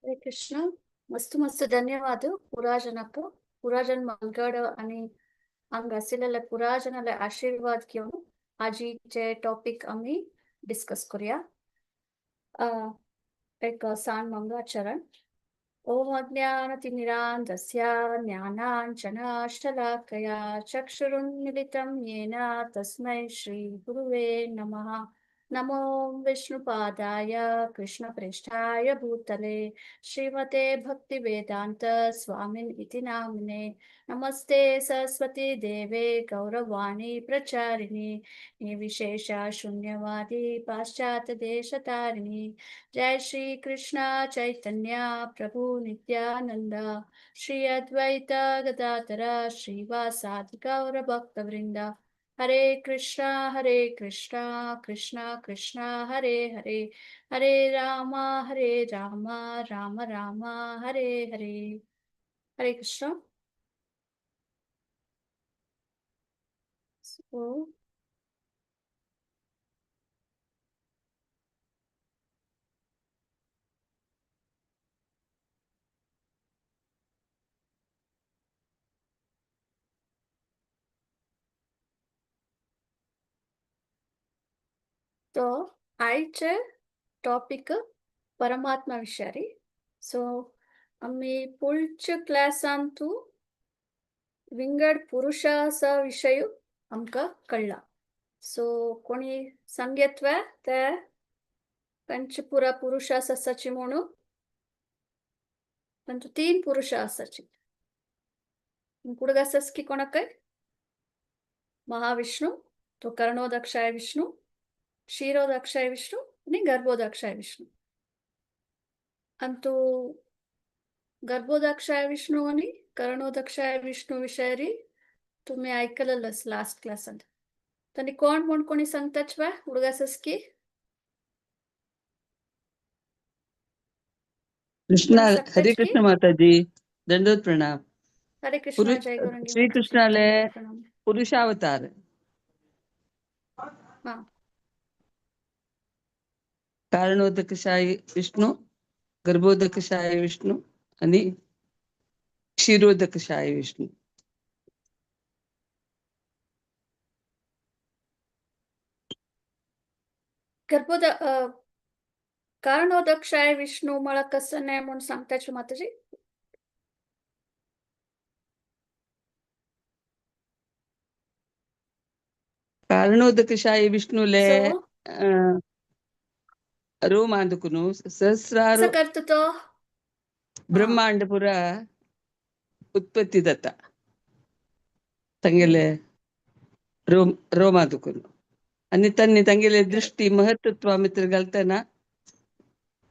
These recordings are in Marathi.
हरे कृष्ण. मस्त मस्त धन्यवाद पुराजनाक. पुराजन मंगळ आणि हांगा आशिल्ल्या पुराजनाले आशीर्वाद घेवन आजीचे टॉपिक आम्ही डिस्कस करूया. एक सांग मंगळाचरण. ओम अज्ञानतिमिरान्धस्य ज्ञानाञ्जनशलाकया चक्षुरुन्मिलितं येन तस्मै श्रीगुरुवे नमः. नमो विष्णुपादाय कृष्णप्रेष्ठाय भूतले श्रीमते भक्तिवेदान्त स्वामिन् इति नाम्ने. नमस्ते सरस्वती देवे गौरवाणी प्रचारिणी निर्विशेष शून्यवादी पाश्चात्य देशतारिणी. जय श्री कृष्ण चैतन्य प्रभु नित्यानंद श्री अद्वैत गदाधर श्रीवासादि गौर भक्त वृंद. हरे कृष्णा कृष्णा कृष्णा हरे हरे हरे राम राम राम हरे हरे. हरे कृष्ण. So, तो आजचे टॉपिक परमात्मा विषयी. सो आम्ही पुढच्या क्लासांतू विंगड पुरुषाचा विषय आमका कळला. सो कोणी सांगेत्व ते पंचपुरा पुरुष असाची म्हणून पण 3 पुरुष असाची पुढे की कोणाकय महाविष्णू तो कर्णोदक्षाय विष्णू क्षीरोदक्षाय विष्णू आणि गर्भोदक्षाय विष्णू. अंतु गर्भोदक्षाय विष्णू आणि कर्णोदक्षाय विष्णू विषयी तुम्ही ऐकलेलंच लास्ट क्लासात. त्यांनी कोण म्हणून कोणी सांगताच वा हुडगासस की कृष्णा. हरे कृष्ण माताजी, दंडोत प्रणाम. हरे कृष्ण. जय गौरंगी श्री कृष्णाले पुरुषावतार. कारणोदकशाही विष्णू, गर्भोदकशाही विष्णू आणि क्षीरोदकशाही विष्णू. गर्भोद कारणोदक्षाय विष्णू मला कसं नाही म्हणून सांगताच माताजी. कारणोदकशाही विष्णूले रोम आंदकुनु सहस्राರು करतो ब्रह्मांड पुरा उत्पत्ती दत्ता ತಂಗೆಲೆ रोम आंदकुनु आणि त्यांनी ತಂಗೆಲೆ दृष्टी महत्त्व मित्र घालताना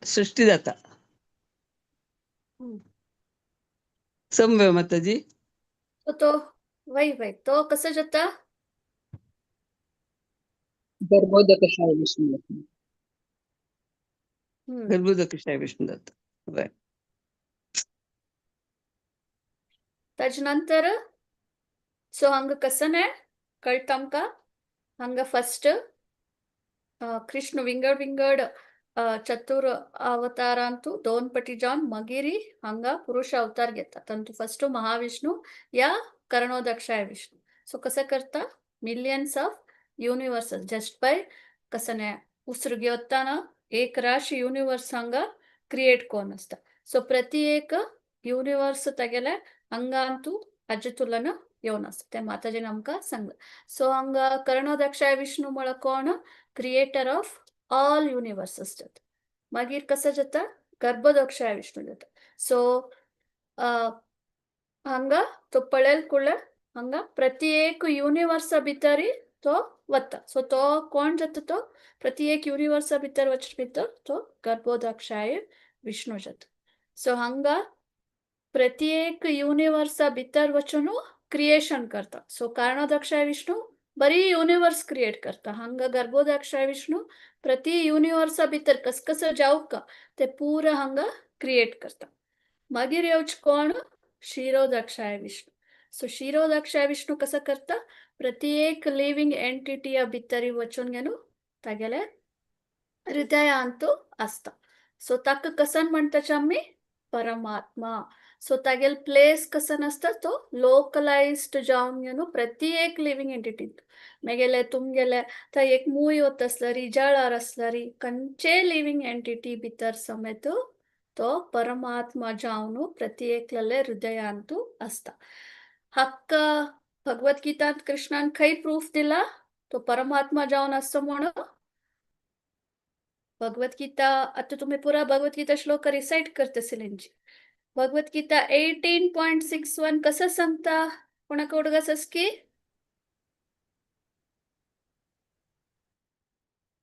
सृष्टी जाता समवे माताजी. तो वै तो कसं जाता गर्भोदकशाही विष्णू. गर्भोदकशाही विष्णू जाता. त्याच्यानंतर सो हंग कसं नाही कळतं का. हंग फर्स्ट कृष्ण विंगड चतुर अवतारांतू 2 पटी जाऊन मगिरी हंगा पुरुष अवतार घेतात. तंतु फर्स्ट महाविष्णू या कर्णोदक्षाय विष्णू. सो कसं करता मिलियन्स ऑफ युनिवर्सेस जस्ट बाय कसं नाही उसरू घेताना एक राशी युनिवर्स हंगा क्रिएट कोण असता. सो प्रति एक युनिवर्स तेगेले हंगांतू अजतुलन येऊन असतं ते माताजी आमका सांग. सो हंगा कर्णोदक्षाय विष्णू मला कोण क्रिएटर ऑफ ऑल युनिवर्सेस जाता. मागीर कसं जाता गर्भोदक्षाय विष्णू जाता. सो हंगा तो पळेल कुळे हंगा प्रति एक युनिवर्स भितरी तो वता. सो तो कोण जाता तो प्रति एक युनिवर्स भितर वच भितर तो गर्भोदक्षाय विष्णू जाता. सो हंगा प्रति एक युनिवर्स भितर वचून क्रिएशन करता. सो कर्णोदक्षाय विष्णू बरी युनिवर्स क्रिएट करता. हंग गर्भोदक्षाय विष्णू प्रति युनिवर्स भितर कसं जाऊ का ते पूरा हंग क्रिएट करता. मागीर येवच कोण क्षीरोदक्षाय विष्णू. सो क्षीरोदक्षाय विष्णू कसं करता प्रति एक लिव्हिंग एंटिटी भितरी वचून घेऊन तागेले हृदय अंतू असता. सो ताक कसं म्हणताच आम्ही परमात्मा. सो तागेल प्लेस कसं नसतं तो लोकलाइज्ड जावन न्हू प्रति एक लिव्हिंग एंटिटी मेगेले तुमगेले थंय एक मूय वत आसलरी जळार आसलरी खंयचे लिव्हिंग एंटिटी भितर समेत तो परमात्मा जावन प्रति एकलेले हृदयांतू असता. हक्क भगवद्गीतात कृष्णान खंय प्रूफ दिला तो परमात्मा जावन असतो म्हणून भगवद्गीता आता तुम्ही पुरा भगवद्गीता श्लोक रिसाइट करतसिलेंची भगवद्गीता 18.61 कसं सांगता कोणाक हुडगसस की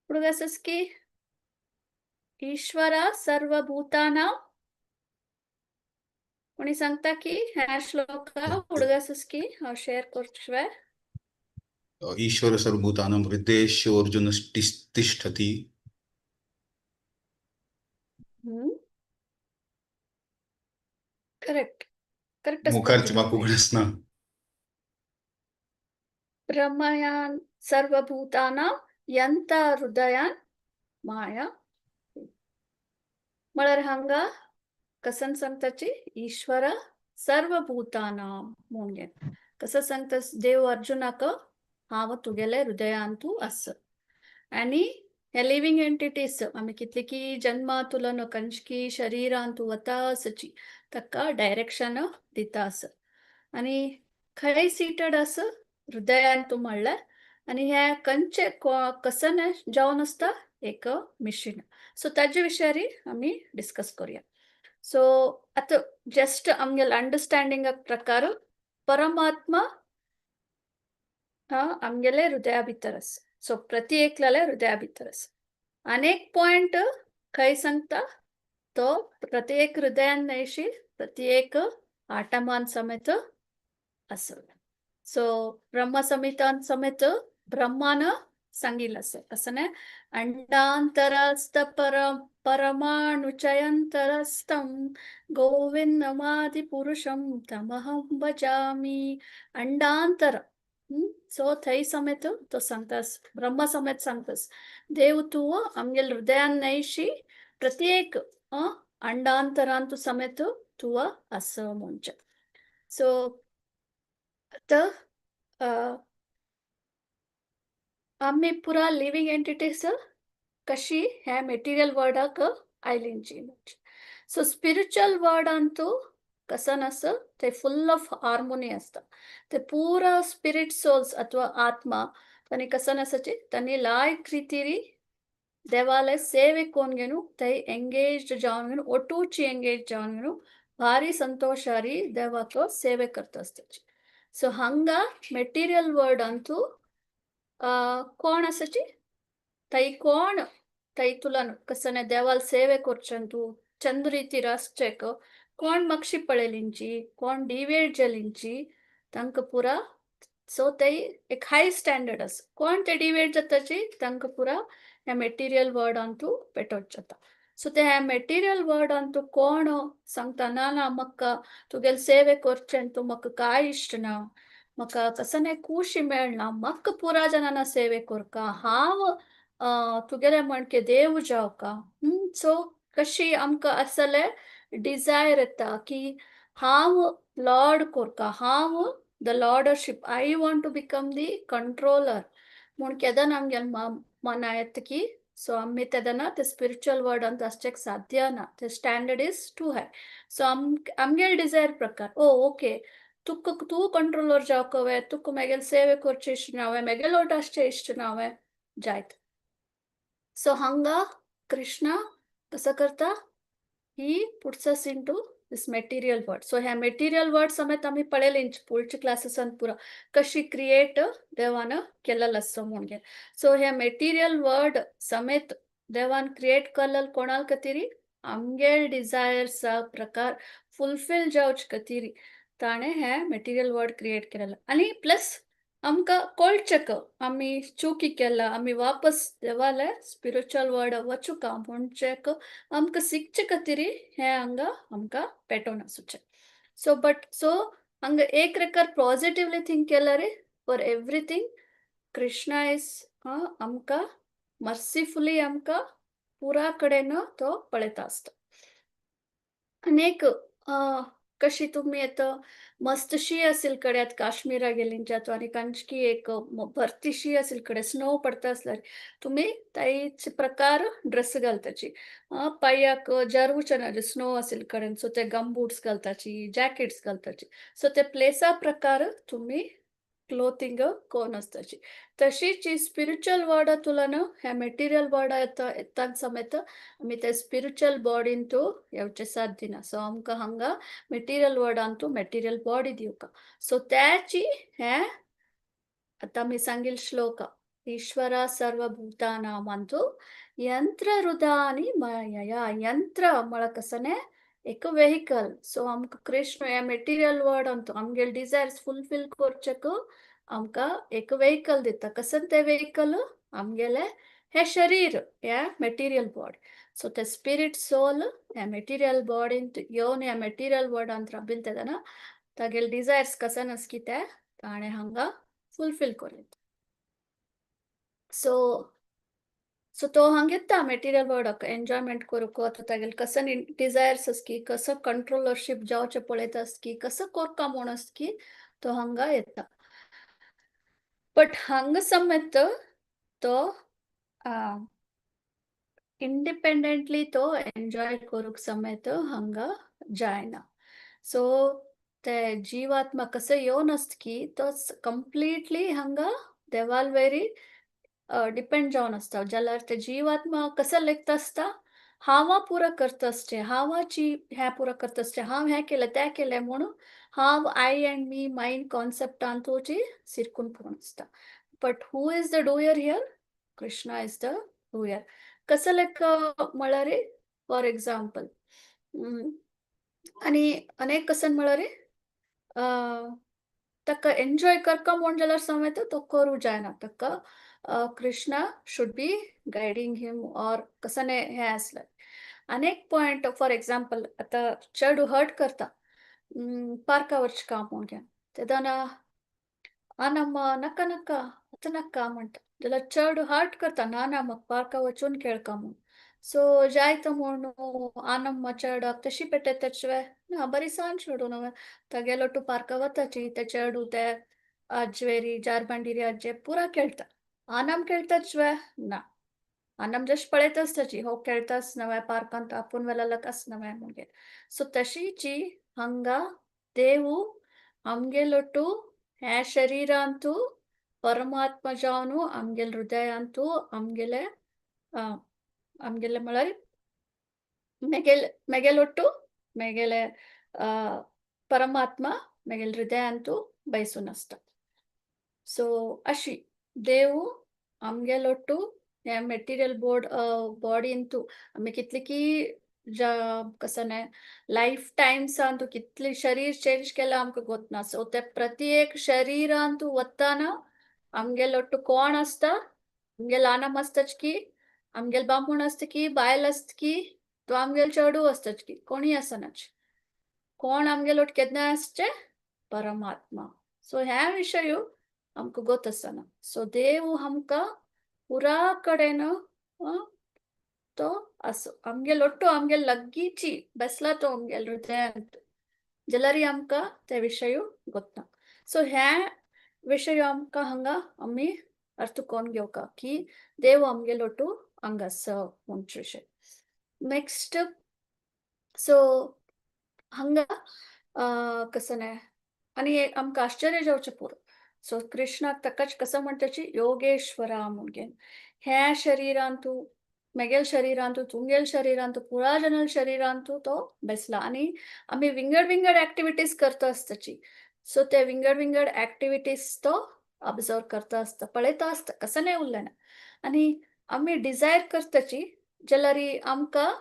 हुडगसस की ईश्वर सर्वभूतानां कोणी सांगता की ह्या श्लोक हुडगसस की हांव शेअर करशिवाय ईश्वर सर्वभूतानां हृदयेषु तिष्ठति. करेक्ट करेक्ट मुखारची वाकुगणस्ना ब्रह्मयान सर्वभूतानां यंत हृदयान माया म्हळ्यार हांगा कसन सांगताची ईश्वर सर्वभूतानां म्हणून कसं सांगतास देव अर्जुनाक हांव तुगेले हृदयांतू आस आनी हे लिव्हिंग एंटिटीज आमी कितले की जन्मा तुलन कंचकी शरिरांतू वता आसची ताका डायरेक्शन दिता आस आनी खंय सीटेड आस हृदयांतू म्हणल्यार आनी हे खंयचे कसन जावन आसता एक मिशीन सो ताजे विशयारी आमी डिस्कस करूया. सो आता जस्ट आमगेल अंडरस्टँडिंग प्रकार परमात्मा आमगेले हृदया भितर आसा. सो प्रति एकल्याले हृदया भितर आसा. अनेक पॉइंट खंय सांगता तो प्रति एक हृदयान न्हयशी प्रति एक आटमान समेत आसा. सो ब्रह्म संहितान समेत ब्रह्मान सांगिल्लें आसा कसं न्हय अंडांतरस्थ परमाणुचयंतरस्थं गोविंदमादिपुरुषं तमहं भजामि अंडांतर सो थंय समेत तो सांगतास ब्रह्म समेत सांगतास देव तू आमगेल हृदयान न्हयशी प्रत्येक अंडांतरांतू समेत तू आस म्हणचे. सो आता आम्ही पुरा लिव्हिंग एंटिटीज कशी ह्या मेटेरियल वर्ल्डाक आयलींची सो स्पिरिच्युअल वर्ल्डांतू कसं नसं ते फुल ऑफ हार्मोनी असतं ते पूरा स्पिरिट सोल्स अथवा आत्मा त्यांनी कसं नसायचे त्यांनी लायक ರೀತಿರಿ ದೇವಾಲಯ ಸೇವೆ ಕೊಂಡ್ಗೆನು ತೈ ಎಂಗೇಜ್ಡ್ ಜಾವನ್ಗೆನು ಒಟ್ಟೂಚಿ ಎಂಗೇಜ್ ಜಾವನ್ಗೆನು ಭಾರಿ ಸಂತೋಷ ರೀ ದೇವಾಕ ಸೇವೆ करता असते सो हंगा मेटेरियल वर्ल्ड अंतू कोण आसाची तै कोण तै तुला कसं देवाल सेवे करचंतू चंद रीती रासचेक कोण मक्षी पळेलिंची कोण डिवेट जलिंची तांकां पुरा सो ते एक हाय स्टँडर्ड आसा कोण ते डिवेट जाताची तांकां पुरा ह्या मेटेरियल वर्ल्ड अंतू पेटोवच जाता. सो ते ह्या मेटेरियल वर्ल्ड अंतू कोण सांगता ना ना म्हाका तुगेल सेवे करचें तू म्हाका कांय इश्ट ना म्हाका कसं न्हय खुशी मेळना म्हाका पुरा जनांना सेवे करका हांव तुगेले म्हणके देव जावका सो कशी आमकां आसले डिझायर येता की हांव लॉर्ड करका हांव the lordship I want to become the controller म्हूण केदन आमगेल मना येता की सो आमी तेदना ते स्पिरिच्युअल वर्ल्ड अंत आसचेक साध्य ना ते standard is too high so आमगेल डिझायर प्रकार ओके तू कंट्रोलर जावकवे तुका मेगेल सेवे करचे इश्ट नावे मेगेल ओट आसचे इश्ट नावे जायत सो हंगा कृष्णा कसं करता he puts us into this material world so ह्या मेटेरियल वर्ल्ड समेत आम्ही पळयलें पुढच्या क्लासेसांत पुरा कशी क्रिएट देवान केलेलं असं म्हणगे सो ह्या मेटेरियल वर्ल्ड समेत देवान क्रिएट केलेलं कोणाल खातीर आमगेल डिझायर्सा प्रकार फुलफील जावचे खातीर ताणें हें मेटेरियल वर्ल्ड क्रिएट केलेलं आनी प्लस आमकां कळचें आमी चुकी केला आमी वापस देवाले स्पिरिच्युअल वर्ल्ड वचुका म्हणचेक आमकां शिकचे खातीर हें हांगा आमकां पेटोवन आसुचें सो हांगा एक प्रकार पॉझिटिव्हली थिंक केल्यार फॉर एवरीथींग कृष्णा इज आमकां मर्सीफुली आमकां पुरा कडेन तो पळयता आसता अनेक कशी तुम्ही आता मस्तशी असेल कड्यात काश्मीरा गेलींच्यात आणि कांचकी एक भरतीशी असेल कडे स्नो पडता असल्यार तुम्ही ताईचे प्रकार ड्रेस घालताची पायाक जरवूचे स्नो असेल कडेन सो ते गम बूट्स घालताची जॅकेट्स घालताची सो ते प्लेसा प्रकार तुम्ही क्लोथिंग कोण असताची तशीच ही स्पिरिच्युअल वर्ड तुलन ह्या मेटीरियल वर्ड एत्तांग समेत आमी ते स्पिरिच्युअल बॉडीन तू येवचे साध्य ना सो आमकां हांगा मेटीरियल वर्डान तू मेटीरियल बॉडी दिवका सो त्याची हे आता मी सांगील श्लोक ईश्वर सर्वभूतानां अंतु यंत्र हृदयानि मायया यंत्र म्हळ्यार कसने एक वेहिकल सो आमकां कृष्ण हे मेटीरियल वर्ड अंतु आमगेल डिझायर्स फुलफिल करचेक आमकां एक वेहिकल दिता कसन ते वेहिकल आमगेले हे शरीर हे मेटीरियल बॉडी सो ते स्पिरिट सोल हे मेटीरियल बॉडीन येवन हे मेटीरियल वर्डान राबिल तेदना तागेल डिझायर्स कसन आसकी ते ताणें हांगा फुलफिल कोरयता सो सो तो हंगित्ता मेटीरियल वर्डक एन्जॉयमेंट करूक आता तागेल कसन डिझायर्स आसकी कसं कंट्रोलरशिप जावचे पळयता आसकी कसं कोरका म्हूण आसकी तो हांगा येता बट हांगा समेत तो इंडिपेंडेंटली तो एन्जॉय करूक समेत हांगा जायना सो ते जीवात्मा कसं येवन आसतकी तो कंप्लीटली हांगा देवाल वेरी डिपेंड जावन आसता जाल्यार ते जीवात्मा कसं लेखता आसता हांव पुरा करता आसचें हांवाची हें पुरा करता आसचें हांव हें केलें तें केलें म्हणून हांव आय एंड मी मायंड कॉन्सेप्टान तुजी सिरकून पडून आसता but who is the doer here Krishna is the doer कसं लेख म्हळ्यार फॉर एक्झाम्पल आनी अनेक कसन म्हळ्यार ताका एन्जॉय करता म्हूण जाल्यार समेत तो करूं जायना ताका Krishna should be guiding him or कसने हें आसलें अनेक पॉयंट फॉर एक्झाम्पल आतां चेडूं हर्ट करता पार्का वचका म्हूण घेवन तेदोना नम्मा नका नका आतां नका म्हणटा जाल्यार चेडूं हर्ट करता ना म्हाका पार्का वचून खेळका म्हूण सो जायतो म्हूण नम्मा चेडाक तशी पेटयताचवे ना बरी सावन चेडूं न्हू तागेलो टू पार्का वताची ते चेडूं ते अज्वेरी जारबांडिरी अज्जे पुरा खेळटा आनम खेळताचवे ना आनम जस्ट पळयत आसताची हो खेळताच नव्हे पार्कांत आपूण वेलेलक आसनवे मुगे सो तशीची हांगा देवू आमगेलो टू हे शरीरांतू परमात्मा जावन आमगेल हृदयांतू आमगेले आमगेले म्हळ्यार मेगेलोट्टू मेगेले परमात्मा मेगेल हृदयांतू बैसून आसता सो अशी देव आमगेलोट्टू हे मेटीरियल बॉडीन तू आमी कितली की कसने लाईफ टाइम्सान तू कितले शरीर चेंज केला आमकां गोतना सो ते प्रत्येक शरीरान तू वताना आमगेलोट्टू कोण आसता आमगेल आनम आसताच की आमगेल बामूण आसता की बायल आसता की तो आमगेल चेडूं आसताच की कोणी आसनाच कोण आमगेलोट केन्ना आसचे परमात्मा सो ह्या विशय आमकां गोत आसना सो देव आमकां पुरा कडेन तो असो आमगेल ओट्टो आमगेल लग्गीची बसला तो आमगेल हृदयांत जाल्यार आमकां ते विशय गोतना सो ह्या विशय आमकां हांगा आमी अर्थ कोन्न घेवका की देव आमगेलो टू हांगा आसा म्हणचे विशय नेक्स्ट सो हांगा कसने आनी आमकां आश्चर्य जावचें पुरो सो कृष्णाक ताकाच कसं म्हणटाची योगेश्वरा म्हणून ह्या शरिरान तूं मेगेल शरिरान तूं तुमगेल शरिरान तूं पुरा जनल शरिरान तूं तो बेसला आनी आमी विंगड एक्टिविटीज करता आसताची सो ते विंगड एक्टिविटीज तो ऑब्जर्व करता आसता पळयता आसता कसं उरलें ना आनी आमी डिझायर करताची जाल्यार आमकां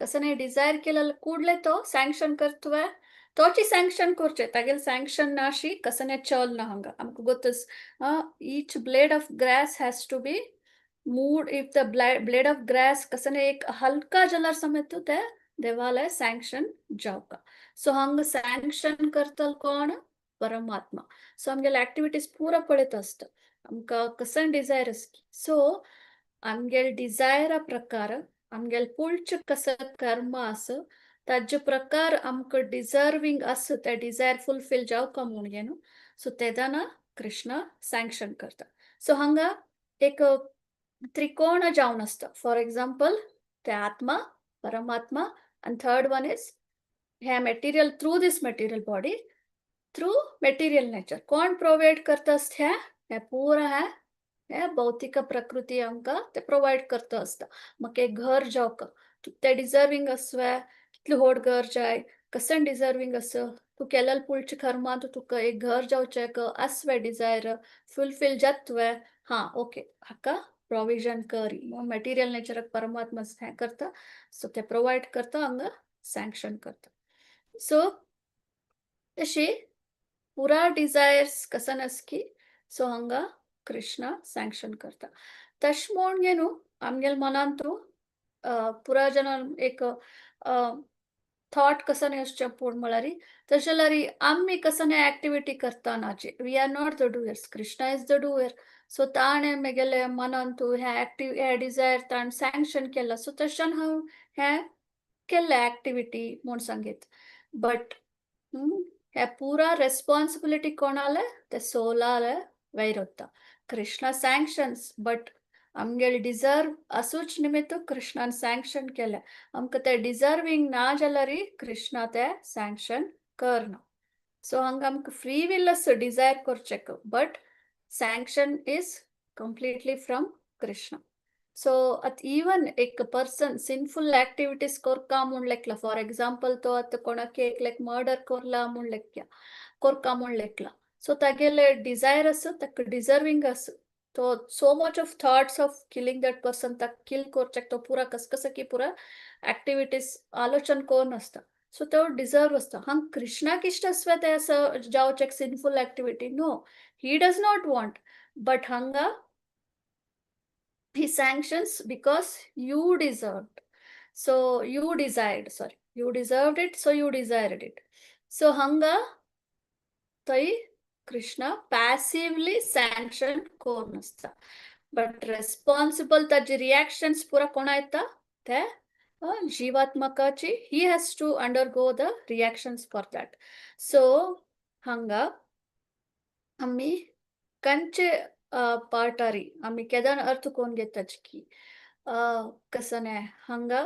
कसं डिझायर केलें कूडले तो सँक्शन करतवे तोची सँक्शन करचे तागेल सँक्शन नाशी कसने चल ना हांगा आमकां गोतस ईच blade of grass has to be moved if the blade of grass कसने एक हल्का जाल्यार समेत ते देवाले सँक्शन जावका सो हांगा सँक्शन करतल कोण परमात्मा सो आमगेल एक्टिविटीज पुरा पळयत आसता आमकां कसन डिझायर आसकी सो आमगेल डिझायरा प्रकार आमगेल पुळच कसं कर्म आस ताजे प्रकार आमकां डिजर्विंग आसा ते डिझायर फुलफिल जावका म्हूण गे न्हू सो तेदाना कृष्ण सँक्शन करता सो हांगा एक त्रिकोण जावन आसता फॉर एग्जांपल ते आत्मा परमात्मा and third one is हे material through this material body through material nature कोण प्रोवाइड करता असता हे पूरा हे भौतिक प्रकृती आमकां ते प्रोवाइड करता असता मग एक घर जावका ते डिजर्विंग असवे कितले व्हड घर जाय कसन डिजर्विंग अस तू केलेल पुळचे कर्मांत तुका एक घर जावचें असवे डिझायर फुलफिल जातवे हा ओके हाका प्रोविजन करी मटेरियल नेचराक परमात्मा हें करता सो ते प्रोवाइड करता हांगा सँक्शन करता सो तशी पुरा डिझायर्स कसन की सो हांगा कृष्ण सँक्शन करता तश म्हूण गे न्हू आमगेल मनान तू पुरा जनान एक थॉट कसं येवचें पूण म्हळ्यार तशें जाल्यार आमी कसं एक्टिविटी करतानाची we are not the doers Krishna is the doer so ताणें म्हगेले मनान तूं हे डिझायर ताणें सँक्शन केला सो तशें हांव हें केल्लें एक्टिविटी म्हूण सांगीत बट हे पुरा रेस्पॉन्सिबिलिटी कोणाले ते सोलाले वैरता कृष्णा सँक्शन्स बट आमगेल डिझर्व असूच निमित्त कृष्णान सँक्शन केलें आमकां ते डिझर्विंग ना जाल्यार कृष्णा ते सँक्शन करना सो हांगा आमकां फ्री विल आसा डिझायर करचें but sanction is completely from Krishna so आतां इवन एक पर्सन सिनफुल एक्टिविटीज करता म्हूण लेखला फॉर एग्जांपल तो आतां कोणाक एक मर्डर करला म्हूण लेख्या करता म्हूण लेखला सो तागेले डिझायर आसा ताका डिझर्विंग आसा तो so much of thoughts of killing that person तक किल करचें तो पूरा कसकी पूरा एक्टिविटीज आलोचन कोण आसता सो तो डिझर्व आसता हांग कृष्णाक इश्ट आसवे ते जावचें sinful activity no he does not want but हांगा he sanctions because you deserved so you desired sorry you deserved it so you desired it so hanga tai krishna passively sanctioned kornasta but responsible taji reactions pura kona येता ते जीवात्मकाची he has to undergo the reactions for that so hanga आम्ही कंचे पार्टारी आम्ही केदान अर्थ कोण घेताच की कसं नाही हंगा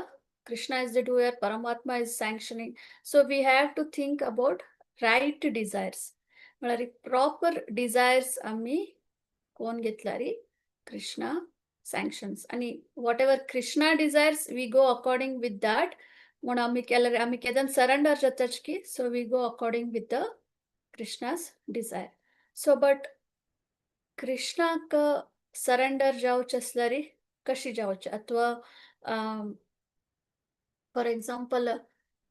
कृष्णा इज द डूयर परमात्मा is sanctioning so we have to think about right desires म्हळ्यार प्रॉपर डिझायर्स आम्ही कोण घेतला रे कृष्णा सँक्शन्स आणि whatever Krishna desires we go according with that म्हणून आम्ही केल्यार आम्ही केदान सरेंडर जाताच की so we go according with the Krishna's desire so but कृष्णाक सरेंडर जावचें आसल्यार कशी जावचें अथवा फॉर एग्जांपल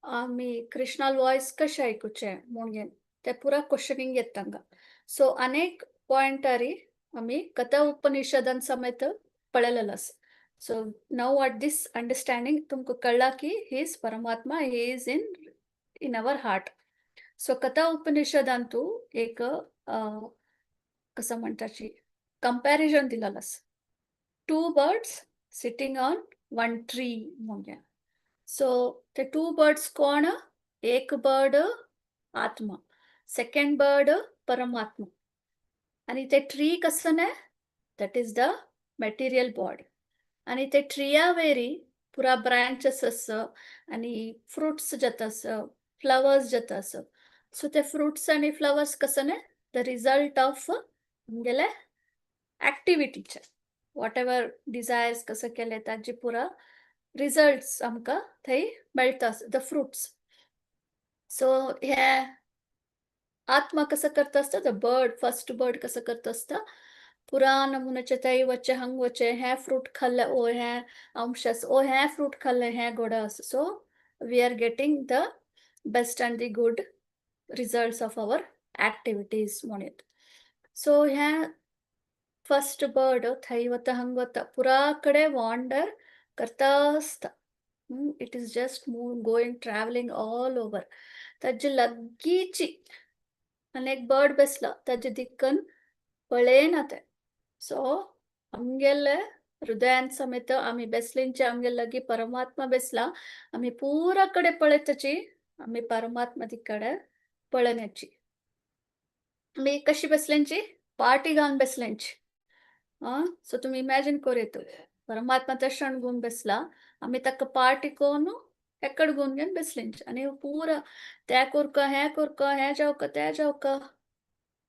आमी कृष्णाल वॉयस कशें आयकुचें म्हणून ते पुरा क्वेश्चनिंग येता तांकां सो अनेक पॉयंटारी आमी कथा उपनिषदान समेत पळयलेलो आसा सो नाव एट दीस अंडरस्टँडिंग तुमकां कळला की ही इज परमात्मा he is in our heart so कथा उपनिषदान तूं एक कसं म्हणटाची कंपॅरिजन दिलेलं आसा 2 birds sitting on one tree म्हणून सो ते 2 birds कोण एक बर्ड आत्मा सेकंड बर्ड परमात्मा आणि ते ट्री कसं नाही that is the material body आणि ते ट्रिया वेरी पुरा ब्रांचेस आसा आणि फ्रुट्स जाता आसा फ्लावर्स जाता आसा सो ते फ्रुट्स आणि फ्लावर्स कसं नाही द रिजल्ट ऑफ गेले एक्टिविटीचे वॉट एव्हर डिझायर्स कसं केले ताजे पुरा रिजल्ट्स आमकां थंय मेळटा द फ्रुट्स सो हे आत्मा कसं करता असता द बर्ड फर्स्ट बर्ड कसं करता असता पुरा नमुन्याचे थंय वच्चे हंग वच्चे हे फ्रूट खाल्ले ओ हे अंश ओ हे फ्रूट खाल्ले हे गोड आसा so we are getting the best and the good results of our activities म्हणून सो हे फर्स्ट बर्ड थंय वता हंग वता पुरा कडेन वॉन्डर करता आसता it is just going travelling all over ताजे लागींची आनी एक बर्ड बसला ताजे दिक्कन पळयना ते सो आमगेले हृदयान समेत आम्ही बेसलींचे आमगे लगी परमात्मा बेसला आम्ही पूरा कडे पळेतची आम्ही परमात्मा तिकडे पळण्याची मी कशी बसल्यांची पार्टी घालून बसल्यांची सो तुम्ही इमॅजिन करूत परमात्मा दर्शन घेऊन बसला आम्ही तक पार्टी कोण ఎక్కడ గుంజని బెస్లించి అని పూర त्या कुरका ह्या जावका त्या जावका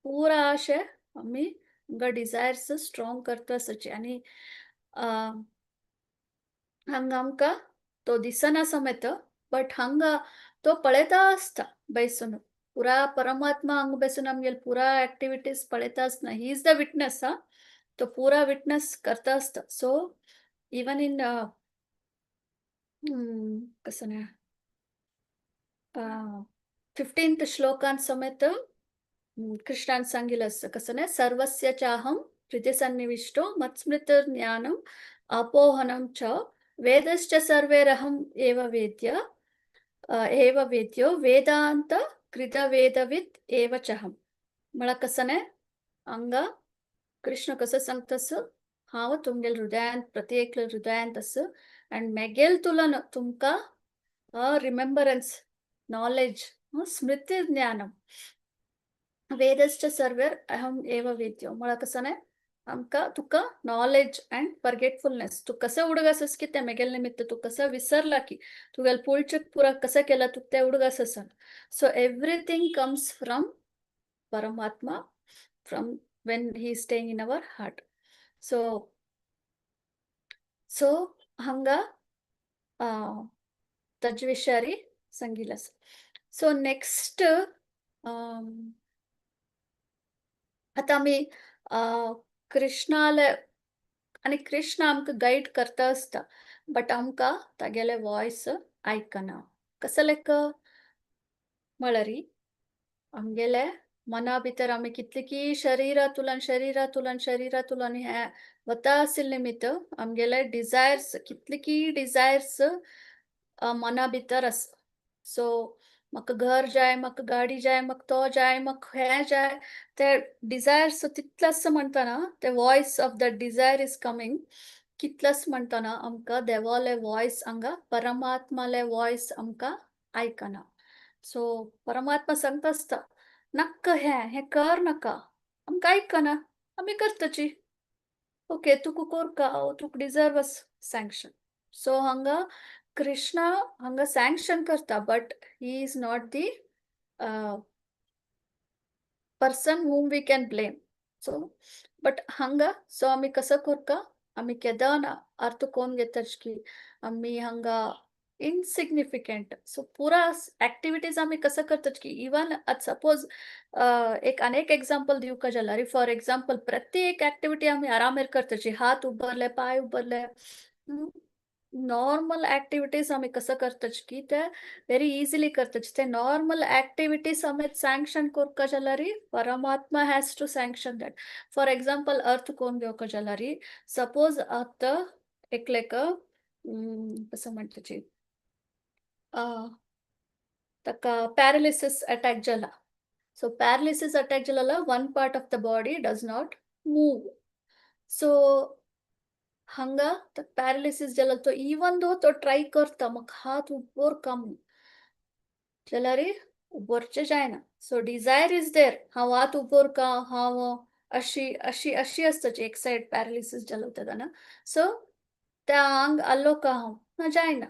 पूरा अशे आम्ही आमगा डिझायर्स स्ट्रॉंग करता आसाचे आणि हंगा आमका तो दिसना समेत बट हंगा तो पळेता असता बैसून पुरा परमात्मा हंग बेसून आमगे पुरा ऍक्टिव्हिटीज पळेता असता ही इज द विटनेस तो पूरा विटनेस करता असता सो इवन इन कसं नाही 15th श्लोकांत समेत कृष्णान सांगितलं असतं कसं नाही सर्वस्य चाहम हृदय सन्निविष्टो मत्स्मृतिर्ज्ञानम अपोहनम च वेदश्च सर्वैरहम एव वेद्यो वेदांत कृत वेदविद एव चहम मला कसं नाही अंगा कृष्ण कसं सांगतस हांव तुमगेल हृदयांत प्रत्येक हृदयांत अस आणि मेगेल तुला तुमका रिमेंबरन्स नॉलेज स्मृती ज्ञानम वेदश्च सर्वेर अहम एव वेद्यो मला कसं नाही आमका तुका नॉलेज अँड फॉरगेटफुलनेस तू कसं उडगासस की त्या मेगेल निमित्त तू कसं विसरला की तुगेल पुढचक पुरा कसं केला तू त्या उडगासस सो एव्हरीथिंग कम्स फ्रॉम परमात्मा from when he is staying in our heart so hanga तज्विषयारी सांगितलंस सो नेक्स्ट आता आम्ही कृष्णाला आणि कृष्ण आमका गाईड करता असता बट आमका तागेले वॉइस ऐकना कसं लेक म्हळरी आमगेले मना भितर आम्ही कितले की शरीरातुलन हे वता आसिल निमित्त आमगेले डिझायर्स कितले की डिझायर्स मना भितर आस सो म्हाका घर जाय म्हाका गाडी जाय म्हाका तो जाय म्हाका हे जाय ते डिझायर्स तितलस म्हणटाना ते voice of the desire is coming कितलस म्हणटाना आमका देवाले वॉइस हांगा परमात्माले वॉइस आमका ऐकना सो परमात्मा सांगता असता नक्क हे कर नका आमका ऐकना आम्ही करताची ओके तुका कोरका तुका डिझर्वस सँक्शन सो हांगा कृष्ण हांगा सँक्शन करता but he is not the person whom we can blame so but hanga so आम्ही कसं कोरका आम्ही केदाना अर्थ कोण घेताच की आम्ही हंगा इनसिग्निफिकंट सो पुरा ऍक्टिव्हिटीज आम्ही कसं करतात की इवन सपोज एक अनेक एक्झाम्पल दिऊ का जाल्यार फॉर एक्झाम्पल प्रत्येक ऍक्टिव्हिटी आम्ही आरामेर करताची हात उबरले पाय उबरले नॉर्मल ऍक्टिव्हिटीज आम्ही कसं करताच की ते व्हेरी इझिली करताच ते नॉर्मल ऍक्टिव्हिटीज आम्ही सँक्शन कोरका जाल्यार परमात्मा has to sanction that for example अर्थ कोण घेवका जाल्यार सपोज आतां एकलेक कसं म्हणटाची ताका पॅरालिसिस अटॅक जाला सो पॅरालिसिस अटॅक जाला one part of the body does not move so हंगा पॅरालिसिस जाला तो इवन दो तो ट्राय करता मग हात उबर काम जाल्यार उबरचे जायना सो डिझायर इज देर हांव हात उबर का हांव अशी असताची एक सायड पॅरालिसिस जाला तेन्ना सो त्या हांग आल्लो का हांव ना जायना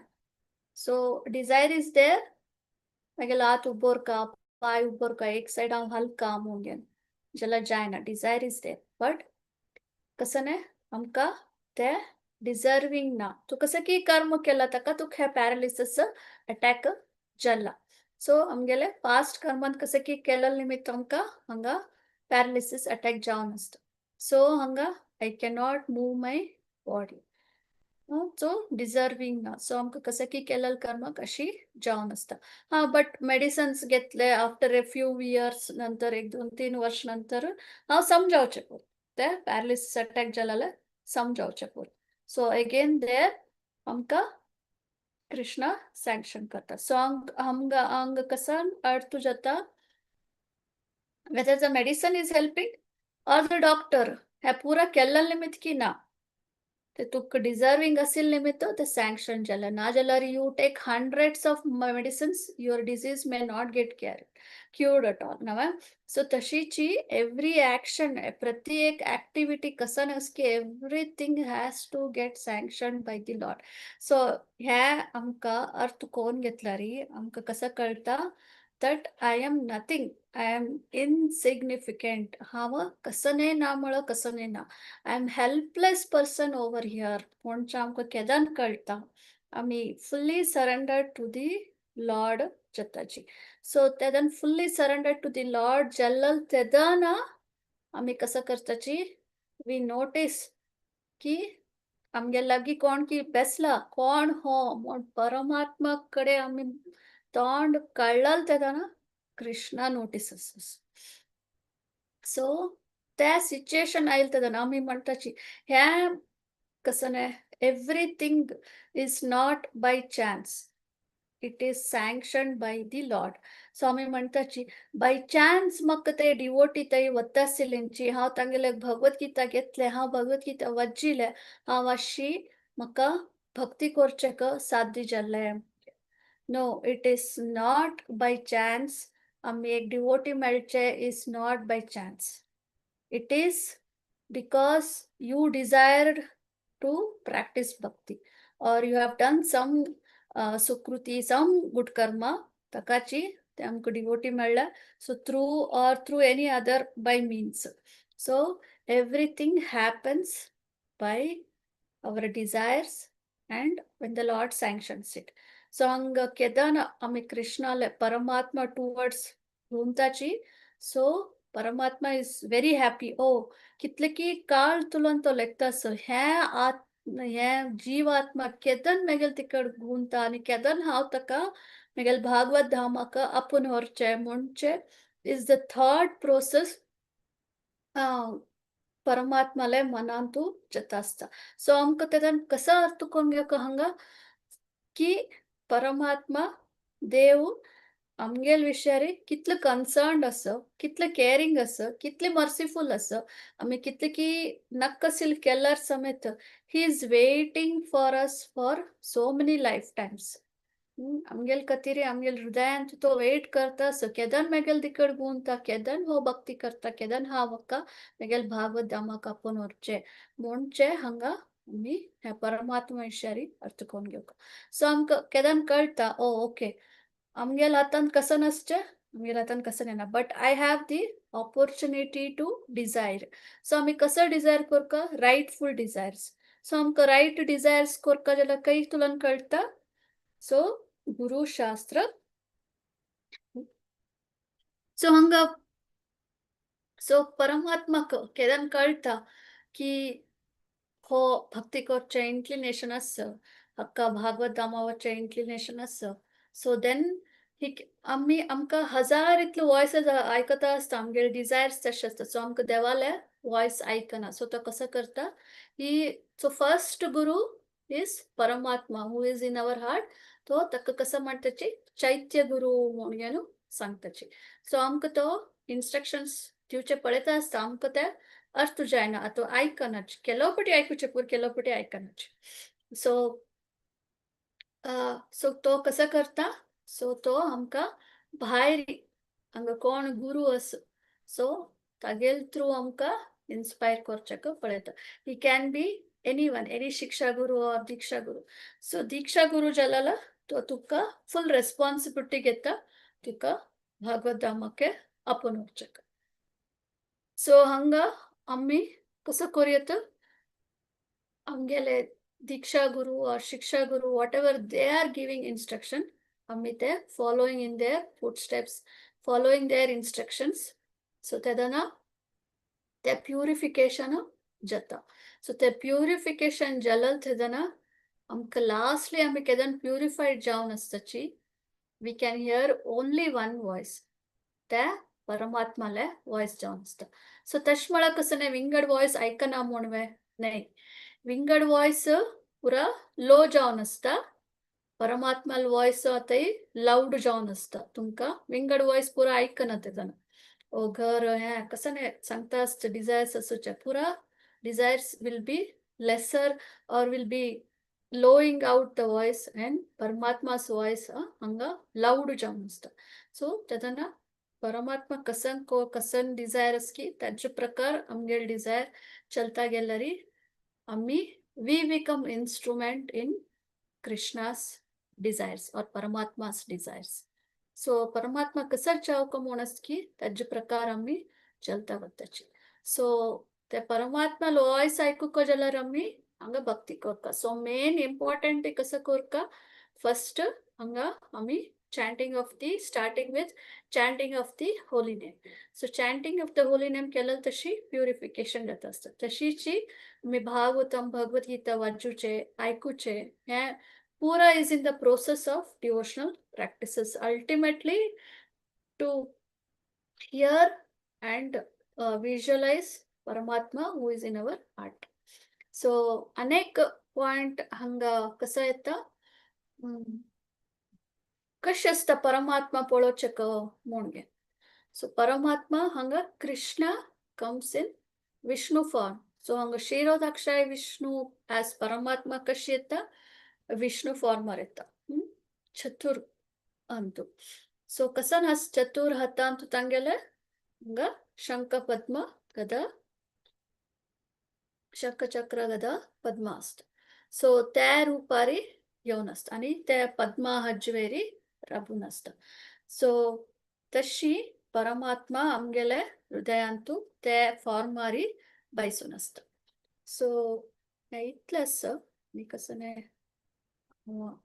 सो डिझायर इज देर मागीर हात उबर का पाय उबर का एक सायड हांव हलका मुंगेन जाल्यार जायना डिझायर इज देर बट कसं नाही आमका ते डिझर्विंग ना तू कसं की कर्म केला ताका तुका हे पॅरालिसिस अटॅक जाला सो आमगेले पास्ट कर्मांत कसं की केलेल्या निमित्त आमका हांगा पॅरालिसिस अटॅक जावन आसता सो हांगा I cannot move my body so deserving ना सो आमकां कसं की केलेलं कर्म कशी जावन आसता बट मेडिसिन्स घेतले आफ्टर ए फ्यू इयर्स नंतर 1-2-3 वर्ष नंतर हांव समजावचें पडलें ते पॅरालिसिस अटॅक जाल्यार समजावचें पडलें सो अगेन देर आमकां कृष्ण सँक्शन करता सो हांगा कसं अर्थ जाता whether the medicine is helping or the doctor हे पुरा केल्लें निमित्त की ना ते तुक डिझर्विंग असेल निमित्त ते सँक्शन जालें ना जाल्यार you take hundreds of medicines your disease may not get cured at all नव्हे सो तशीची एव्हरी ऍक्शन प्रत्येक ऍक्टिव्हिटी कसं नसकी everything has to get sanction by the lord so ह्या आमकां अर्थ कोण घेतला री आमकां कसं कळता that I am nothing I am insignificant हांव कसं ना म्हळं कसं ना I am helpless person over here म्हणचे आमकां केदान कळटा आमी fully surrender to the lord जाताची सो तेदान fully surrender to the lord जाल्लं तेदान आमी कसं करताची वी नोटीस की आमगे लागीं कोण की बेसला कोण हो म्हूण परमात्मा कडेन आमी तोंड काडलं तेदान कृष्णा नोटीस आसा सो त्या सिच्युएशन आयल तेदान आमी म्हणटाची ह्या कसं everything is not by chance it is sanctioned by the lord so आमी म्हणटाची बाय चान्स म्हाका ते डिवोटी थंय वता आशिल्लींची हांव तांगेले भगवद्गीता घेतले हांव भगवद्गीता वाचिल्ले हांव अशी म्हाका भक्ती करचेक साध्य जाल्लें no it is not by chance आमी एक डिवोटी मेळचे is not by chance it is because you desired to practice bhakti or you have done some sukruti, some good karma, takachi, te amko devotee mella. So through any other by means. So everything happens by our desires and when the Lord sanctions it. So hanga kedana ami Krishna le Paramatma towards Rumtachi. So Paramatma is very happy. Oh, कितले की काळ तुलन तो लेखतास हे जीवात्मा केदन मेगेल तिकड गुंता आणि केदन हांव ताका मेगेल भागवत धामाक आपून व्हरचे म्हणचे इज द थर्ड प्रोसेस परमात्माले मनान तू जाता आसता सो आमकां तेदान कसा अर्थ कोण घेवक हांगा की परमात्मा देव आमगेल विषयारी कितले कन्सर्न्ड असो कितले केअरिंग असो कितले मर्सीफुल असो आमी कितले की नक्कसील केल्यार समेत he is waiting for us for so many lifetimes आमगेल खातीर आमगेल हृदयान तो वेट करता सो केदन मेगेल तिकड गुंता केदन हो भक्ती करता केदन हा वक्का मेगेल भागवत धामाक आपूण व्हरचे म्हणचे हांगा आमी ह्या परमात्मा विषयारी अर्थ कोण घेवक सो आमकां केदन कळटा ओ ओके आमगेल हातान कसं नसचे आमगेल हातान कसं ना but I have the opportunity to desire so आमी कसं डिझायर करका रायटफुल डिझायर्स सो आमकां रायट डिझायर्स करका जाल्यार काही तुलान कळटा सो गुरु शास्त्र सो हांगा सो परमात्माक केदन कळटा की हो भक्ती करचे इन्क्लिनेशन आसा हक्का भागवत धामावचे इन्क्लिनेशन आसा सो देन आमी आमकां हजार इतले वॉयस आयकता आसता आमगे डिझायर्स तशें आसता सो आमकां देवाले वॉयस आयकना सो तो कसो करता ही सो फर्स्ट गुरु इज परमात्मा who is in our heart तो ताका कसं म्हणटाची चैत्य गुरु म्हणून सांगताची सो आमकां तो इन्स्ट्रक्शन्स दिवचे पळयता आसता आमकां ते अर्थ जायना आतां आयकनाच केलो पटी आयकुचे पूर केलो पटी आयकनाच सो सो तो कसं करता सो तो आमकां भायर हांगा कोण गुरु आस सो तागेल थ्रू आमकां इन्स्पायर करचेक पळयता he can be anyone any शिक्षा गुरु ऑर दीक्षा गुरु सो दीक्षा गुरु जाल्यार तो तुका फुल रेस्पॉन्सिबिलिटी घेता तुका भागवत धामाके आपूण व्हरचेक सो हांगा आमी कसं करूयेत आमगेले दीक्षा गुरु और शिक्षा गुरु whatever they are giving instruction आमी ते following in their footsteps following their instructions so तेदना ते purification जाता so ते purification जालें तेदना आमकां lastly आमी केदन purified जावन आसताची we can hear only one voice ते परमात्माले वॉइस जावन आसता सो तशें म्हळ्यार कसं न्ही विंगड वॉइस आयकना म्हणवे न्ही विंगड वॉइस पुरा लो जावन आसता परमात्माल वॉइस आतां लावड जावन आसता तुमकां विंगड वॉइस पुरा आयकना तेदना ओ घर हें कसं न्ही सांगता आसता डिझायर्स आसूचे पुरा desires will be lesser or will be lowering out the voice and Paramatma's voice hanga loud जावन असतं. So त्यातना परमात्मा कसन desires की त्याचे प्रकार आमगेल desire चलता गेल्यारी आम्ही we become instrument in Krishna's desires or Paramatma's desires. So परमात्मा कसं चाव म्हणस की त्याचे प्रकार आम्ही चलता वत्ताची. So त्या परमात्मा वॉइस ऐकूक जाल्यार आम्ही हांगा भक्ती करता. सो मेन इम्पॉर्टंट कसं करता फर्स्ट हांगा आम्ही chanting of the starting with chanting of the holy name. So chanting of the holy name केलं तशी प्युरिफिकेशन जात असतं. तशीची मी भागवतम भगवत गीता वाचूचे ऐकूचे हे Pura is in the process of devotional practices. Ultimately, to hear and visualize Paramatma who is in our heart. So, अनेक पॉइंट हंगा कसं येतं कशें असता परमात्मा पळोवचेक म्हणगे. सो परमात्मा हंगा Krishna comes in Vishnu form. So हंगा क्षीरोदाक्षाय विष्णु as परमात्मा कशी येता विष्णु फॉर्मर येता. चतुर अंतु. सो कसन हस चतुर हता अंतु तांगेले हंगा शंख पद्म गदा शंख चक्र गदा पद्म असत. सो त्या रूपारी येऊन असत आणि त्या पद्मा हजवेरी राबून असत. सो तशी परमात्मा आमगेले हृदयांतू त्या फॉर्मारी बायसून असत. सो इतलंच मी कसं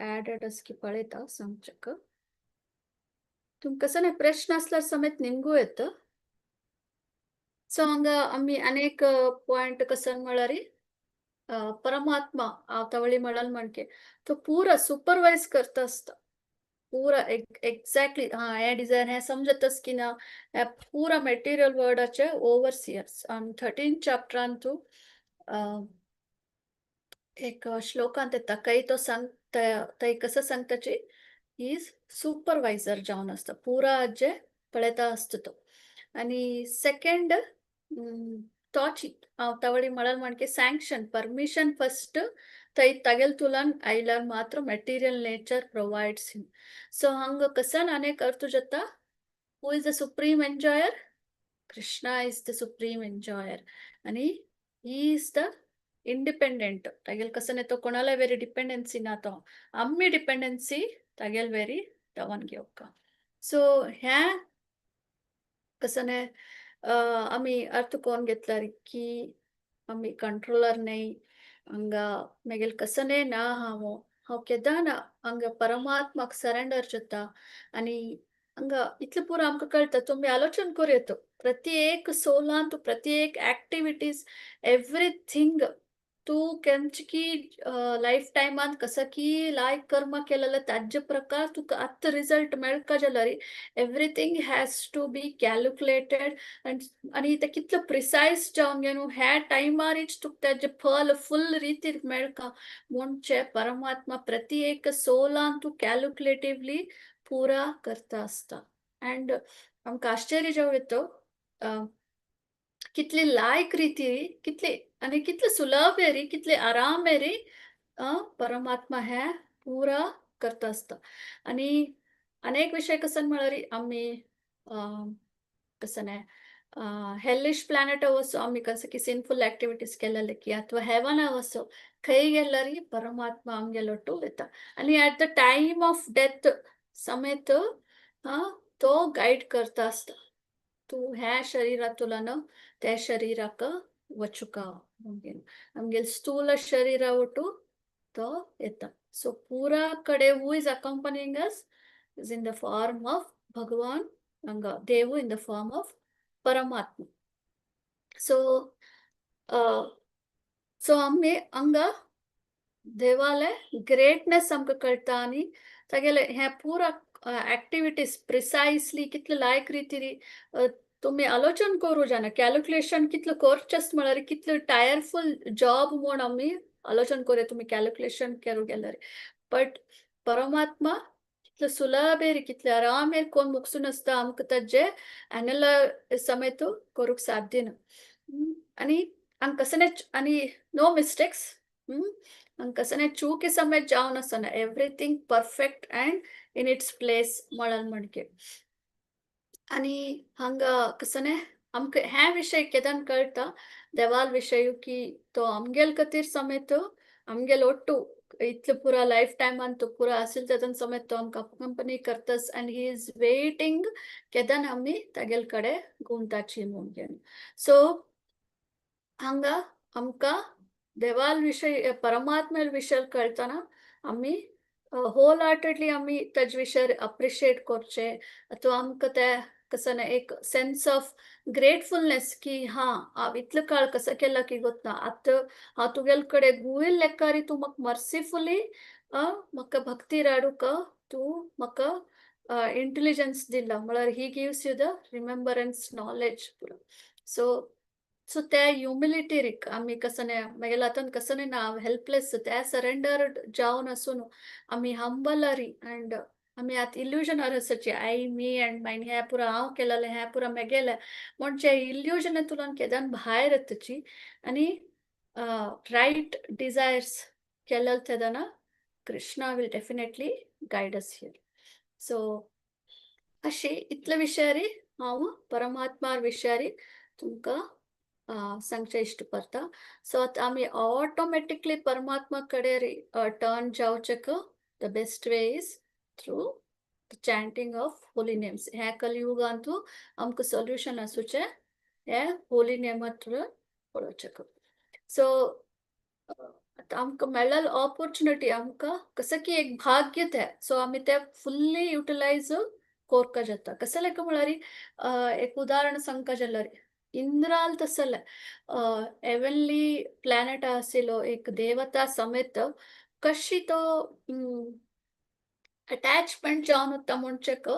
ऍडेड की पळयता सांगचेक. तुमकां कसं प्रश्न असल्यार समेत निमगू येतं. सो हांगा आमी अनेक पॉइंट कसं म्हळ्यार परमात्मा आवतावळी म्हणाल म्हणके तो पुरा सुपरवाइज करता असता. पुरा एक्झॅक्टली हे डिझायन हे समजतच की ना पुरा मेटेरियल वर्ल्डाचे ओवरसियर्स. आणि 13 चॅप्टरान तू एक श्लोकांत येता काही तो थंय कसं सांगताची इज सुपरवायझर जावन असता पुरा जे पळयता असता तो. आणि सेकंड तोच आवतावळी म्हळ्यार म्हणके सँक्शन परमिशन फर्स्ट थंय तागेल तुलान आयल्यार मात्र material nature provides him. So हंग कसन अनेक अर्थ जाता who is the supreme enjoyer Krishna is the supreme enjoyer आणि ही इज द इंडिपेंडेंट. तागेल कसं येतो कोणाला वेरी डिपेंडन्सी ना तो आम्ही डिपेंडन्सी तागेल वेरी दवन घेवका. सो ह्या कसं आम्ही अर्थ कोण घेतला की आम्ही कंट्रोलर नाही हंगा मेगेल कसं ना हांव केदाना हंगा परमात्माक सरेंडर जाता. आणि हंगा इतलें पुरो आमकां कळटा तुमी आलोचन करूं येतो प्रति एक सोलान तू प्रति एक ऍक्टिव्हिटीज एव्हरीथिंग तू केमची लाईफ टायमान कसं की लायक कर्म केलेलं त्याचे प्रकार तुका आत्ता रिझल्ट मेळका जाल्यार everything has to be calculated आणि ते कितलं प्रिसायज जावन घे न्हू ह्या टायमारीच तुका त्याचे फल फुल रितीर मेळका म्हणचे परमात्मा प्रति एक सोलान तू कॅल्क्युलेटिवली पुरा करता असता. अँड आमकां आश्चर्य जाव येतो कितली लायक रीती कितली आणि कितले सुलभ री कितले आराम री परमात्मा हे पुरा करता असता. आणि अनेक विषय कसं म्हळ्यार आम्ही कसं हेलिश प्लॅनेट वसो आम्ही कसं की सिनफुल ऍक्टिव्हिटीज केलेले की अथवा हेवन वसो खंय गेल्यार परमात्मा आमगेलो टू येता. आणि at the time of death समेत तो गाईड करता असता. तू ह्या शरीरातुलन त्या शरीराक वचुका आमगेल स्थूल शरीरा ಒಟ್ಟು तो येता. सो पुरा कಡೆ who is accompanying us is in the form of भगवान हंगा देव इन द फॉर्म ऑफ परमात्मा. सो आम्ही हंगा देवाले ग्रेटनेस आमकां कळटा आणि तागेले हे पुरा ऍक्टिव्हिटीज प्रिसायसली कितले लायक रितीरी तुम्ही आलोचन करू जाणा कॅल्क्युलेशन कितलं करचें म्हळ्यार कितलं टायरफुल जॉब म्हूण आमी आलोचन करूया तुम्ही कॅल्क्युलेशन करूं गेल्यार. बट परमात्मा कितलं सुलभ कितले आराम कोण मुगसून आसता आमकां ताजे एनालायज समेत करूंक साध्य ना. आणि अंग कसं आणि नो मिस्टेक्स. अंग कसं चूकी समेत जावन असं everything perfect and in its place म्हणून म्हणके. आणि हंगा कसं आमक ह्या विषय केदान कळता देवाल विषय की तो आमगेल कतीर समेत आमगेल ಒಟ್ಟು इतलं पुरा लाईफ टाइम अंतु पुरा असेल तेदन समेत तो आमका कंपनी करतस अँड ही इज वेटिंग केदान आम्ही तागेल कडे गुंताची म्हणून. सो हांगा आमका देवाल विषय परमात्मेल विषय कळताना आम्ही होल हार्टेडली आम्ही तेज विषय अप्रिशिएट करचे ಅಥವಾ आमका ते कसं एक सेन्स ऑफ ग्रेटफुलनेस की हांव इतलं काळ कसं केला की ಗೊತ್ತಾ आतां हांव तुगेल कडे गुईल लेकारी तूं म्हाका मर्सिफुली म्हाका भक्ती राडूक तूं म्हाका इंटेलिजन्स दिला म्हळ्यार he gives you the remembrance knowledge पुरो. सो त्या ह्युमिलिटीरीक आम्ही कसं मागीर आतां कसं ना हेल्पलेस त्या सरेंडर्ड जावन असून आम्ही हंबलरी अँड आम्ही आतां इल्युजनार आसाची आई मी अँड मायन हें पुरो हांव केलेलें हें पुरो मेगेलें म्हणजे इल्युजनांतुल्यान केदान भायर येतची आनी रायट डिझायर्स केलें तेदना Krishna will definitely guide us here. So अशी इतले विशयारी हांव परमात्मा विशयारी तुमकां सांगचे इश्ट करता. सो आतां आमी ऑटोमॅटिकली परमात्मा कडेन टर्न जावचेक the best way is through the chanting of holy names. ह्या कलियुगांतू आमकां सोल्युशन आसूचें हे होली नेमा थ्रू पळोवचेक. सो आतां आमकां मेळ्ळेल ऑपॉर्च्युनिटी आमकां कसं की एक भाग्य तें. सो आमी तें फुल्ली युटिलायज कोरपा जाता. कसं लेका म्हळ्यार एक उदाहरण सांगता जाल्यार इंद्राल तसले हेवनली प्लॅनेट आशिल्लो एक देवता समेत कशी तो अटॅचमेंट जावन वता म्हणचेक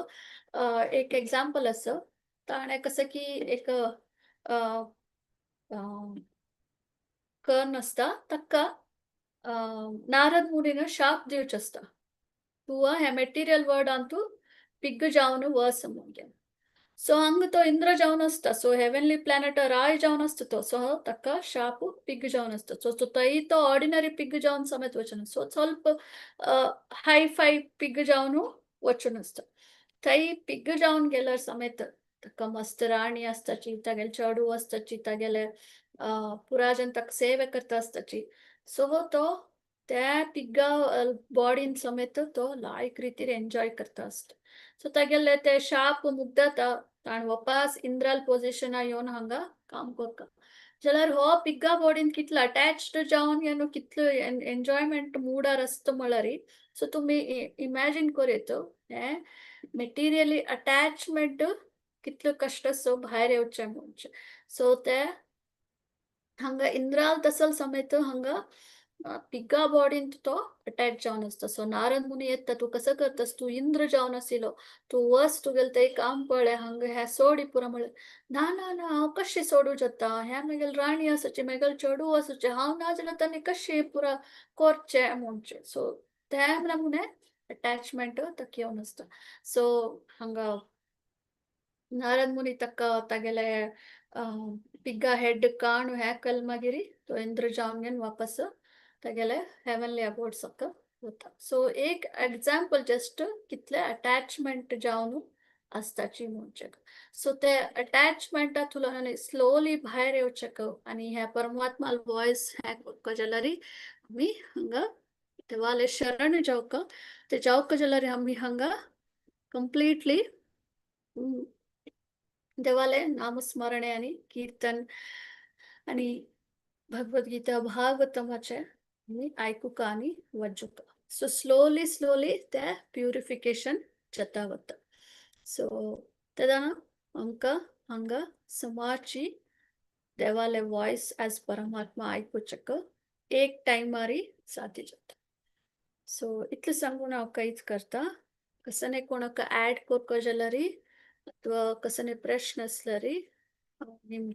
एक एग्जांपल आसा. ताणें कसं की एक कर्ण आसता ताका नारद मुनीन शाप दिवचें आसता. तूं हे मेटेरियल वर्ल्डांतू पिग्ग जावन वच म्हणून. सो हांगा तो इंद्र जावन आसता. सो हेवनली प्लॅनेट राय जावन आसता तो. सो ताका शाप पिग्ग जावन आसता. सो थंय तो ऑर्डिनरी पिग्ग जावन समेत वचना. सो ಸ್ವಲ್ಪ हाय फाय पिग्ग जावन वचून आसता. थंय पिग्ग जावन गेल्यार समेत ताका मस्त राणी आसताची, तागेले चेडूं आसताची, तागेले पुराजन ताका सेवे करता आसताची. सो तो त्या पिग्गा बॉडीन समेत तो लायक रितीर एन्जॉय करता आसता. सो तागेले ते शाप मुग्धता ताण वपास इंद्राल पोजिशना येवन हांगा काम करता. जाल्यार हो पिग्गा बॉडीन कितलो अटॅच्ड जावन कितलो एन्जॉयमेंट मुडार आसता म्हळ्यार सो तुमी इमॅजिन करीत हे मेटेरियली अटॅचमेंट कितलो कष्ट आसा भायर येवचें म्हणचे. सो ते हांगा इंद्राल तसल समेत हांगा पिग्गा बॉडीन तो अटॅच जावन आसता. सो नारद मुनी येता तूं कसं करतास तूं इंद्र जावन आशिल्लो तूं वच तुगेलें तें काम पळय हांगा हें सोडी पुरो म्हळ्यार ना ना ना हांव कशें सोडूं जाता हें म्हगेल राणी आसाची म्हगेल चेडूं आसूचें हांव ना जाल्यार तांणी कशें पुरो करचें म्हणचें. सो त्या नमुने अटॅचमेंट ताका येवन आसता. सो हांगा नारद मुनी ताका तागेले पिग्गा हेड काण हें केल मागीर तो इंद्र जावन घेवन वापस तागेले हेवनली अबोर्ड सकल वता. सो एक एग्जांपल जस्ट कितले अटॅचमेंट जावन आसताची म्हणचेक. सो ते अटॅचमेंटांतल्यान स्लोली भायर येवचेक आनी ह्या परमात्माल वॉयस हें करपा जाल्यार आमी हांगा देवाले शरण जावक ते जावक जाल्यार आमी हांगा कंप्लीटली देवाले नामस्मरणे आनी कीर्तन आनी भगवद्गीता भागवतमाचे आमी आयकूंक आनी वचूंक. सो स्लोली ते प्युरिफिकेशन जाता वता. सो तेदाना आमकां हांगा समाची देवाले वॉयस एज परमात्मा आयकूचेक एक टायमारी सादी जाता. सो इतलें सांगून हांव कांयच करता. कसं कोणाक ऍड करपा जाल्यार ಅಥವಾ कसं प्रश्न असल्यार निम्बू